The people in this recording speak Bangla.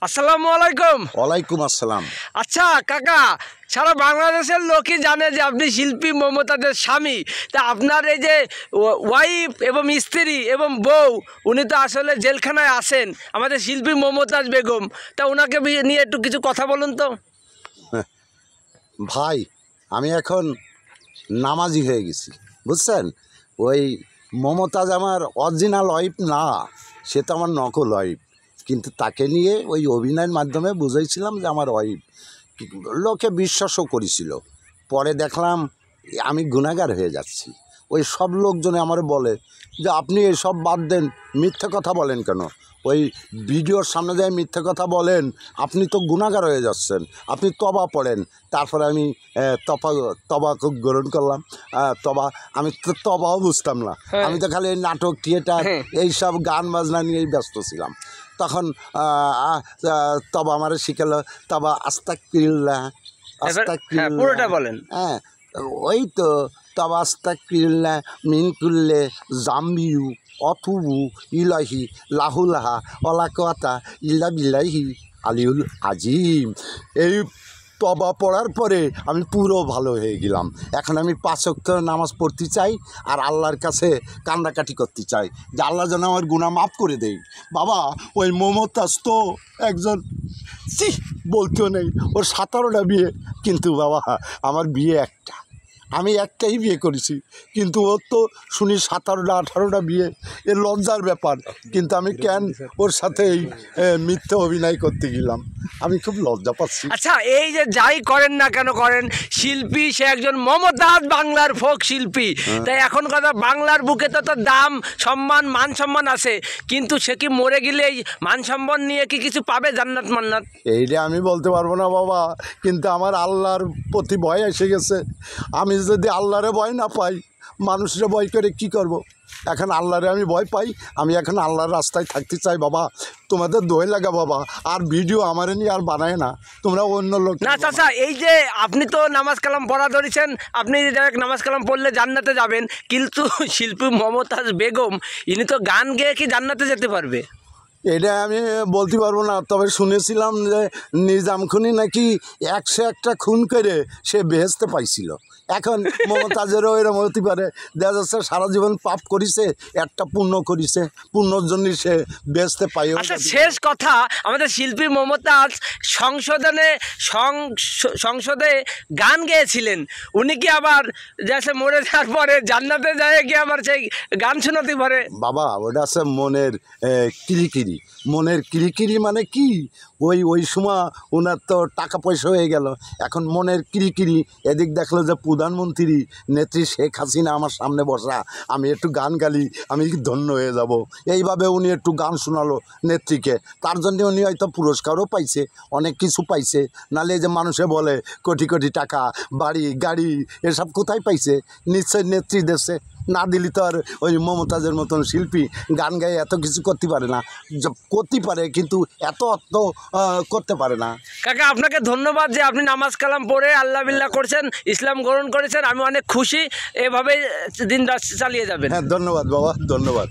আসসালামু আলাইকুম। ওয়ালাইকুম আসসালাম। আচ্ছা কাকা, সারা বাংলাদেশের লোকই জানে যে আপনি শিল্পী মমতাজের স্বামী। তা আপনার এই যে ওয়াইফ এবং স্ত্রী এবং বউ, উনি তো আসলে জেলখানায় আছেন, আমাদের শিল্পী মমতাজ বেগম। তা ওনাকে নিয়ে একটু কিছু কথা বলুন তো। ভাই, আমি এখন নামাজি হয়ে গেছি, বুঝছেন। ওই মমতাজ আমার অরিজিনাল ওয়াইফ না, সে তো আমার নকল ওয়াইফ। কিন্তু তাকে নিয়ে ওই অভিনয়ের মাধ্যমে বুঝাইছিলাম যে আমার ওয়াইফ, লোকে বিশ্বাসও করেছিল। পরে দেখলাম আমি গুনাহগার হয়ে যাচ্ছি। ওই সব লোকজনে আমার বলে যে আপনি এসব বাদ দেন, মিথ্যে কথা বলেন কেন, ওই ভিডিওর সামনে যায় মিথ্যে কথা বলেন, আপনি তো গুনাহগার হয়ে যাচ্ছেন, আপনি তবা পড়েন। তারপরে আমি তবা খুব গ্রহণ করলাম। আমি তো তবাও বুঝতাম না, আমি তো খালি নাটক, থিয়েটার, এইসব গান বাজনা নিয়েই ব্যস্ত ছিলাম। তখন তবা আমার শিখালো, তবা আস্তাগফিরুল্লাহ, পুরোটা বলেন। হ্যাঁ, ওই তো তবা আস্তাগফিরুল্লাহ মিন কুল্লি জামবিউ অতুবু ইলাহি লাহুলাহা ওয়ালা কুওয়াতা ইল্লা বিল্লাহি আলিউল আজিম। এই তবা পড়ার পরে আমি পুরো ভালো হয়ে গেলাম। এখন আমি 5 ওয়াক্ত নামাজ পড়তে চাই আর আল্লাহর কাছে কান্নাকাটি করতে চাই যে আল্লাহ যেন আমার গুনাহ মাফ করে দেয়। বাবা, ওই মমতাজ তো একজন বলতেও নেই, ওর 17টা বিয়ে, কিন্তু বাবা আমার বিয়ে একটা, আমি একটাই বিয়ে করেছি। কিন্তু ওর তো শুনি 17টা 18টা বিয়ে, এর লজ্জার ব্যাপার। কিন্তু আমি কেন ওর সাথে এই মিথ্যে অভিনয় করতে গেলাম, আমি খুব লজ্জা পাচ্ছি। আচ্ছা, এই যে যাই করেন না কেন করেন, শিল্পী সে একজন মমতাজ, বাংলার ফোক শিল্পী। তাই এখন কথা, বাংলার বুকে তো তার দাম, সম্মান, মান সম্মান আছে, কিন্তু সে কি মরে গেলে এই মান সম্মান নিয়ে কি কিছু পাবে, জান্নাত মান্নাত? এইটা আমি বলতে পারবো না বাবা, কিন্তু আমার আল্লাহর প্রতি ভয় এসে গেছে। আমি যদি আল্লাহরে ভয় না পাই, মানুষরে ভয় করে কি করব। এখন আল্লাহরে আমি ভয় পাই, আমি এখন আল্লাহর রাস্তায় থাকতে চাই। বাবা, তোমাদের দোয় লাগা বাবা, আর ভিডিও আমারে নিয়ে আর বানায় না, তোমরা অন্য লোক না। চাচা, এই যে আপনি তো নামাজ কালাম পড়া ধরেছেন, আপনি নামাজ কালাম পড়লে জান্নাতে যাবেন, কিন্তু শিল্পী মমতাজ বেগম ইনি তো গান গেয়ে কি জান্নাতে যেতে পারবে? এটা আমি বলতে পারবো না, তবে শুনেছিলাম যে নিজাম খুনি নাকি 101টা খুন করে সে বেহেশতে পাইছিল। এখন মমতাজেরও এরকম হতে পারে, দেখা যাচ্ছে সারা জীবন পাপ করেছে, একটা পুণ্য করেছে, পুণ্যর জন্যই সে বেহেশতে পাই। আচ্ছা, শেষ কথা, আমাদের শিল্পী মমতাজ সংসদে গান গেয়েছিলেন, উনি কি আবার যাচ্ছে মরে যাওয়ার পরে জান্নাতে যায় কি আবার সেই গান শোনাতে পারে? বাবা, ওটা আছে মনের কিরিকিরি। মনের কিরিকিরি মানে কি, ওই সময় ওনার তো টাকা পয়সা হয়ে গেল, এখন মনের কিরিকিরি। এদিক দেখলো যে প্রধানমন্ত্রী নেত্রী শেখ হাসিনা আমার সামনে বসা, আমি একটু গান গালি, আমি ধন্য হয়ে যাব। এইভাবে উনি একটু গান শোনালো নেত্রীকে, তার জন্য উনি হয়তো পুরস্কারও পাইছে, অনেক কিছু পাইছে। নাহলে যে মানুষে বলে কোটি কোটি টাকা, বাড়ি গাড়ি, এসব কোথায় পাইছে? নিশ্চয় নেত্রী দেশে না দিলি তো আর ওই মমতাজের মতন শিল্পী গান গায়ে এত কিছু করতে পারে না। করতে পারে, কিন্তু এত অর্থ করতে পারে না। কাকা, আপনাকে ধন্যবাদ যে আপনি নামাজ কালাম পড়ে আল্লাহ বিল্লাহ করছেন, ইসলাম গ্রহণ করেছেন। আমি অনেক খুশি, এভাবে দিন রাত চালিয়ে যাবেন। হ্যাঁ, ধন্যবাদ বাবা, ধন্যবাদ।